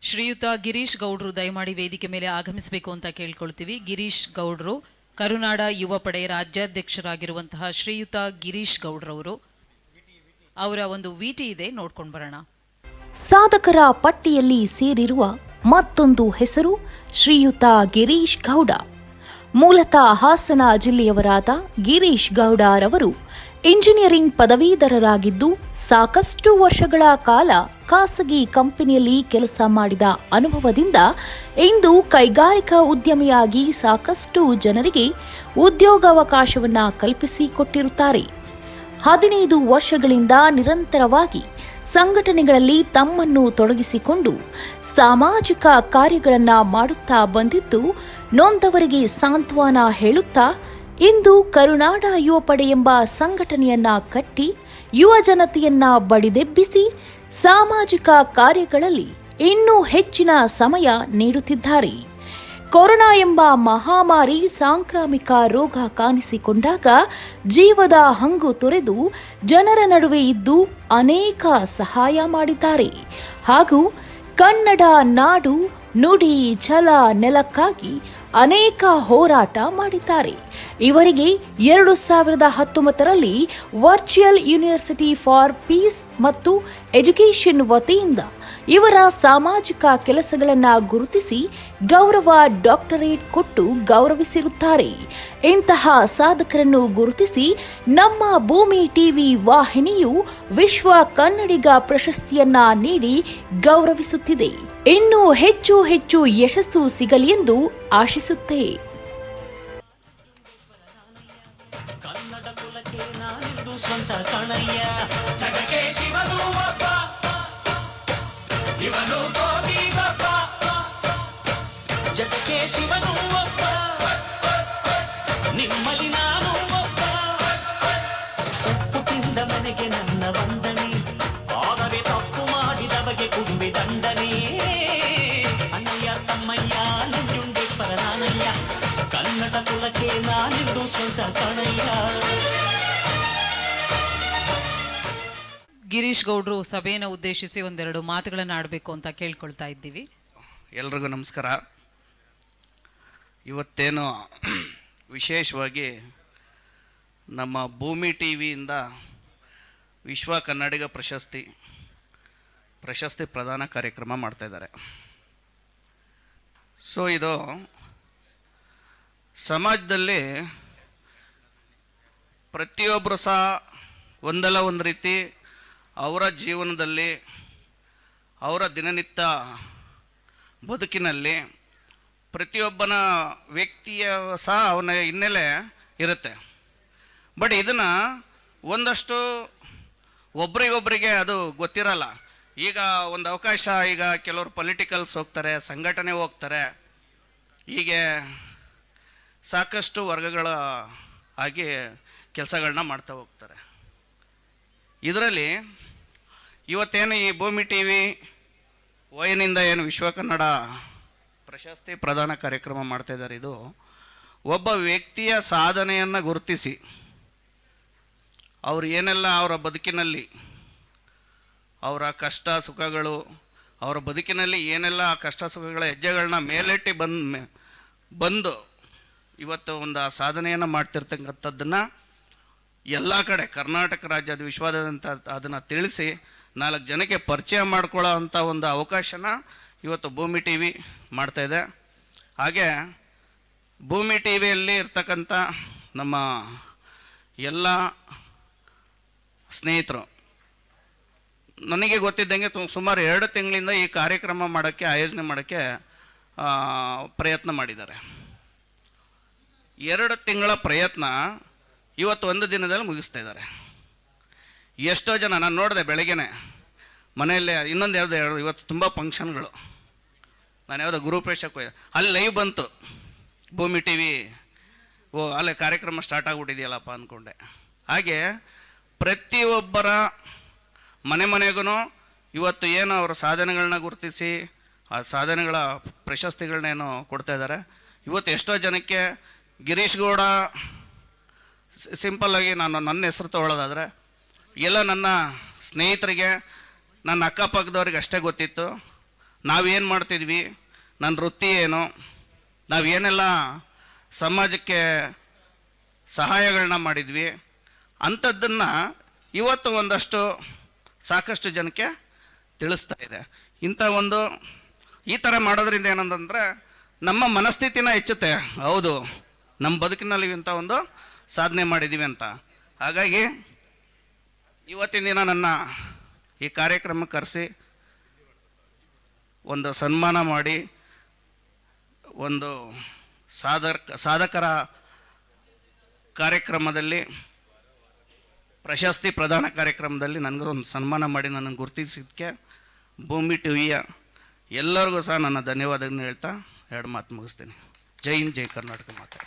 ಶ್ರೀಯುತ ಗಿರೀಶ್ ಗೌಡ್ರು ದಯಮಾಡಿ ವೇದಿಕೆ ಮೇಲೆ ಆಗಮಿಸಬೇಕು ಅಂತ ಕೇಳ್ಕೊಳ್ತೀವಿ. ಗಿರೀಶ್ ಗೌಡ್ರು ಕರುನಾಡ ಯುವ ಪಡೆ ರಾಜ್ಯಾಧ್ಯಕ್ಷರಾಗಿರುವಂತಹ ಶ್ರೀಯುತ ಗಿರೀಶ್ ಗೌಡ್ರವರು ಅವರ ಒಂದು ವಿಟಿ ಇದೆ, ನೋಡ್ಕೊಂಡು ಬರೋಣ. ಸಾಧಕರ ಪಟ್ಟಿಯಲ್ಲಿ ಸೇರಿರುವ ಮತ್ತೊಂದು ಹೆಸರು ಶ್ರೀಯುತ ಗಿರೀಶ್ ಗೌಡ. ಮೂಲತಃ ಹಾಸನ ಜಿಲ್ಲೆಯವರಾದ ಗಿರೀಶ್ ಗೌಡರವರು ಇಂಜಿನಿಯರಿಂಗ್ ಪದವೀಧರರಾಗಿದ್ದು ಸಾಕಷ್ಟು ವರ್ಷಗಳ ಕಾಲ ಖಾಸಗಿ ಕಂಪನಿಯಲ್ಲಿ ಕೆಲಸ ಮಾಡಿದ ಅನುಭವದಿಂದ ಇಂದು ಕೈಗಾರಿಕಾ ಉದ್ಯಮಿಯಾಗಿ ಸಾಕಷ್ಟು ಜನರಿಗೆ ಉದ್ಯೋಗಾವಕಾಶವನ್ನ ಕಲ್ಪಿಸಿಕೊಟ್ಟಿರುತ್ತಾರೆ. 15 ವರ್ಷಗಳಿಂದ ನಿರಂತರವಾಗಿ ಸಂಘಟನೆಗಳಲ್ಲಿ ತಮ್ಮನ್ನು ತೊಡಗಿಸಿಕೊಂಡು ಸಾಮಾಜಿಕ ಕಾರ್ಯಗಳನ್ನು ಮಾಡುತ್ತಾ ಬಂದಿದ್ದು, ನೊಂದವರಿಗೆ ಸಾಂತ್ವನ ಹೇಳುತ್ತಾ ಇಂದು ಕರುನಾಡ ಯುವ ಪಡೆ ಎಂಬ ಸಂಘಟನೆಯನ್ನ ಕಟ್ಟಿ ಯುವ ಜನತೆಯನ್ನ ಬಡಿದೆಬ್ಬಿಸಿ ಸಾಮಾಜಿಕ ಕಾರ್ಯಗಳಲ್ಲಿ ಇನ್ನೂ ಹೆಚ್ಚಿನ ಸಮಯ ನೀಡುತ್ತಿದ್ದಾರೆ. ಕೊರೋನಾ ಎಂಬ ಮಹಾಮಾರಿ ಸಾಂಕ್ರಾಮಿಕ ರೋಗ ಕಾಣಿಸಿಕೊಂಡಾಗ ಜೀವದ ಹಂಗು ತೊರೆದು ಜನರ ನಡುವೆ ಇದ್ದು ಅನೇಕ ಸಹಾಯ ಮಾಡಿದ್ದಾರೆ. ಹಾಗೂ ಕನ್ನಡ ನಾಡು ನುಡಿ ಛಲ ನೆಲಕ್ಕಾಗಿ ಅನೇಕ ಹೋರಾಟ ಮಾಡಿದ್ದಾರೆ. ಇವರಿಗೆ 2019ರಲ್ಲಿ ವರ್ಚುವಲ್ ಯೂನಿವರ್ಸಿಟಿ ಫಾರ್ ಪೀಸ್ ಮತ್ತು ಎಜುಕೇಷನ್ ವತಿಯಿಂದ ಇವರ ಸಾಮಾಜಿಕ ಕೆಲಸಗಳನ್ನು ಗುರುತಿಸಿ ಗೌರವ ಡಾಕ್ಟರೇಟ್ ಕೊಟ್ಟು ಗೌರವಿಸಿರುತ್ತಾರೆ. ಇಂತಹ ಸಾಧಕರನ್ನು ಗುರುತಿಸಿ ನಮ್ಮ ಭೂಮಿ ಟಿವಿ ವಾಹಿನಿಯು ವಿಶ್ವ ಕನ್ನಡಿಗ ಪ್ರಶಸ್ತಿಯನ್ನ ನೀಡಿ ಗೌರವಿಸುತ್ತಿದೆ. ಇನ್ನೂ ಹೆಚ್ಚು ಹೆಚ್ಚು ಯಶಸ್ಸು ಸಿಗಲಿ ಎಂದು ಆಶಿಸುತ್ತೆ. ಕನ್ನಡ ಕುಲಕ್ಕೆ ನಾನಿಂದು ಸ್ವಂತ ಕಣಯ್ಯ, ಜಗಕ್ಕೆ ಶಿವನು ಒಬ್ಬ, ಇವನು ಗೋವಿಗೊಬ್ಬ, ಜಗಕ್ಕೆ ಶಿವನು ಒಬ್ಬ, ನಿಮ್ಮಲ್ಲಿ ನಾನು ಒಬ್ಬ. ಉಪ್ಪು ತಿಂದ ಮನೆಗೆ ನನ್ನ ವಂದನೆ, ಆದರೆ ತಪ್ಪು ಮಾಡಿದವಗೆ ಕುಂಬಿ ದಂಡನೆ. ಅಣ್ಣಯ್ಯ ತಮ್ಮಯ್ಯ ನಂಜುಂಡೇಶ್ವರ ನಾನಯ್ಯ, ಕನ್ನಡ ಕುಲಕ್ಕೆ ನಾನಿಂದು ಸ್ವಂತ ಕಣಯ್ಯ. ಗಿರೀಶ್ ಗೌಡ್ರು ಸಭೆಯನ್ನು ಉದ್ದೇಶಿಸಿ ಒಂದೆರಡು ಮಾತುಗಳನ್ನು ಆಡಬೇಕು ಅಂತ ಕೇಳ್ಕೊಳ್ತಾ ಇದ್ದೀವಿ. ಎಲ್ರಿಗೂ ನಮಸ್ಕಾರ. ಇವತ್ತೇನು ವಿಶೇಷವಾಗಿ ನಮ್ಮ ಭೂಮಿ ಟಿ ವಿಯಿಂದ ವಿಶ್ವ ಕನ್ನಡಿಗ ಪ್ರಶಸ್ತಿ ಪ್ರದಾನ ಕಾರ್ಯಕ್ರಮ ಮಾಡ್ತಾಯಿದ್ದಾರೆ. ಸೊ ಇದು ಸಮಾಜದಲ್ಲಿ ಪ್ರತಿಯೊಬ್ಬರು ಸಹ ಒಂದಲ್ಲ ಒಂದು ರೀತಿ ಅವರ ಜೀವನದಲ್ಲಿ ಅವರ ದಿನನಿತ್ಯ ಬದುಕಿನಲ್ಲಿ ಪ್ರತಿಯೊಬ್ಬನ ವ್ಯಕ್ತಿಯ ಸಹ ಅವನ ಹಿನ್ನೆಲೆ ಇರುತ್ತೆ. ಬಟ್ ಇದನ್ನು ಒಂದಷ್ಟು ಒಬ್ರಿಗೊಬ್ಬರಿಗೆ ಅದು ಗೊತ್ತಿರಲ್ಲ. ಈಗ ಒಂದು ಅವಕಾಶ, ಈಗ ಕೆಲವರು ಪೊಲಿಟಿಕಲ್ಸ್ ಹೋಗ್ತಾರೆ, ಸಂಘಟನೆ ಹೋಗ್ತಾರೆ, ಹೀಗೆ ಸಾಕಷ್ಟು ವರ್ಗಗಳ ಆಗಿ ಕೆಲಸಗಳನ್ನ ಮಾಡ್ತಾ ಹೋಗ್ತಾರೆ. ಇದರಲ್ಲಿ ಇವತ್ತೇನು ಈ ಭೂಮಿ ಟಿ ವಿ ವೈನಿಂದ ಏನು ವಿಶ್ವ ಕನ್ನಡ ಪ್ರಶಸ್ತಿ ಪ್ರದಾನ ಕಾರ್ಯಕ್ರಮ ಮಾಡ್ತಾಯಿದ್ದಾರೆ, ಇದು ಒಬ್ಬ ವ್ಯಕ್ತಿಯ ಸಾಧನೆಯನ್ನು ಗುರುತಿಸಿ ಅವರು ಏನೆಲ್ಲ ಅವರ ಬದುಕಿನಲ್ಲಿ ಅವರ ಕಷ್ಟ ಸುಖಗಳು, ಅವರ ಬದುಕಿನಲ್ಲಿ ಏನೆಲ್ಲ ಕಷ್ಟ ಸುಖಗಳ ಹೆಜ್ಜೆಗಳನ್ನ ಮೇಲೆಟ್ಟಿ ಬಂದು ಇವತ್ತು ಒಂದು ಸಾಧನೆಯನ್ನು ಮಾಡ್ತಿರ್ತಕ್ಕಂಥದ್ದನ್ನು ಎಲ್ಲ ಕಡೆ ಕರ್ನಾಟಕ ರಾಜ್ಯದ ವಿಶ್ವಾದ್ಯಂತ ಅದನ್ನು ತಿಳಿಸಿ 4 ಜನಕ್ಕೆ ಪರಿಚಯ ಮಾಡ್ಕೊಳ್ಳೋ ಅಂಥ ಒಂದು ಅವಕಾಶನ ಇವತ್ತು ಭೂಮಿ ಟಿ ವಿ ಮಾಡ್ತಾಯಿದೆ. ಹಾಗೆ ಭೂಮಿ ಟಿ ವಿಯಲ್ಲಿ ಇರ್ತಕ್ಕಂಥ ನಮ್ಮ ಎಲ್ಲ ಸ್ನೇಹಿತರು ನನಗೆ ಗೊತ್ತಿದ್ದಂಗೆ ಸುಮಾರು 2 ತಿಂಗಳಿಂದ ಈ ಕಾರ್ಯಕ್ರಮ ಮಾಡೋಕ್ಕೆ, ಆಯೋಜನೆ ಮಾಡೋಕ್ಕೆ ಪ್ರಯತ್ನ ಮಾಡಿದ್ದಾರೆ. 2 ತಿಂಗಳ ಪ್ರಯತ್ನ ಇವತ್ತು ಒಂದು ದಿನದಲ್ಲಿ ಮುಗಿಸ್ತಾ ಇದ್ದಾರೆ. ಎಷ್ಟೋ ಜನ ನಾನು ನೋಡಿದೆ ಬೆಳಗ್ಗೆನೆ ಮನೆಯಲ್ಲೇ. ಇನ್ನೊಂದು ಯಾವುದು ಇವತ್ತು ತುಂಬ ಫಂಕ್ಷನ್ಗಳು, ನಾನು ಯಾವುದೋ ಗುರುಪ್ರವೇಶಕ್ಕೆ ಅಲ್ಲಿ ಲೈವ್ ಬಂತು ಭೂಮಿ ಟಿ ವಿ. ಅಲ್ಲೇ ಕಾರ್ಯಕ್ರಮ ಸ್ಟಾರ್ಟ್ ಆಗಿಬಿಟ್ಟಿದೆಯಲ್ಲಪ್ಪ ಅಂದ್ಕೊಂಡೆ. ಹಾಗೆ ಪ್ರತಿಯೊಬ್ಬರ ಮನೆಗೂ ಇವತ್ತು ಏನು ಅವರ ಸಾಧನೆಗಳನ್ನ ಗುರುತಿಸಿ ಆ ಸಾಧನೆಗಳ ಪ್ರಶಸ್ತಿಗಳನ್ನೇನು ಕೊಡ್ತಾಯಿದ್ದಾರೆ. ಇವತ್ತು ಎಷ್ಟೋ ಜನಕ್ಕೆ ಗಿರೀಶ್ ಗೌಡ ಸಿಂಪಲ್ಲಾಗಿ ನನ್ನ ಹೆಸರು ತಗೊಳ್ಳೋದಾದರೆ ಎಲ್ಲ ನನ್ನ ಸ್ನೇಹಿತರಿಗೆ, ನನ್ನ ಅಕ್ಕಪಕ್ಕದವ್ರಿಗೆ ಅಷ್ಟೇ ಗೊತ್ತಿತ್ತು. ನಾವೇನು ಮಾಡ್ತಿದ್ವಿ, ನನ್ನ ವೃತ್ತಿ ಏನು, ನಾವೇನೆಲ್ಲ ಸಮಾಜಕ್ಕೆ ಸಹಾಯಗಳನ್ನ ಮಾಡಿದ್ವಿ ಅಂಥದ್ದನ್ನು ಇವತ್ತು ಒಂದಷ್ಟು ಸಾಕಷ್ಟು ಜನಕ್ಕೆ ತಿಳಿಸ್ತಾ ಇದೆ. ಈ ಥರ ಮಾಡೋದ್ರಿಂದ ಏನಂತಂದರೆ ನಮ್ಮ ಮನಸ್ಥಿತಿನ ಹೆಚ್ಚುತ್ತೆ. ಹೌದು, ನಮ್ಮ ಬದುಕಿನಲ್ಲಿ ಇಂಥ ಒಂದು ಸಾಧನೆ ಮಾಡಿದ್ದೀವಿ ಅಂತ. ಹಾಗಾಗಿ ಇವತ್ತಿನ ದಿನ ನನ್ನ ಈ ಕಾರ್ಯಕ್ರಮಕ್ಕೆ ಕರೆಸಿ ಒಂದು ಸನ್ಮಾನ ಮಾಡಿ ಒಂದು ಸಾಧಕರ ಕಾರ್ಯಕ್ರಮದಲ್ಲಿ ಪ್ರಶಸ್ತಿ ಪ್ರದಾನ ಕಾರ್ಯಕ್ರಮದಲ್ಲಿ ನನಗೊಂದು ಸನ್ಮಾನ ಮಾಡಿ ನನಗೆ ಗುರುತಿಸಿದ್ದಕ್ಕೆ ಭೂಮಿ ಟಿವಿಯ ಎಲ್ಲರಿಗೂ ಸಹ ನನ್ನ ಧನ್ಯವಾದಗಳನ್ನು ಹೇಳ್ತಾ ಎರಡು ಮಾತು ಮುಗಿಸ್ತೀನಿ. ಜೈ ಹಿಂದ್, ಜೈ ಕರ್ನಾಟಕ ಮಾತೆ.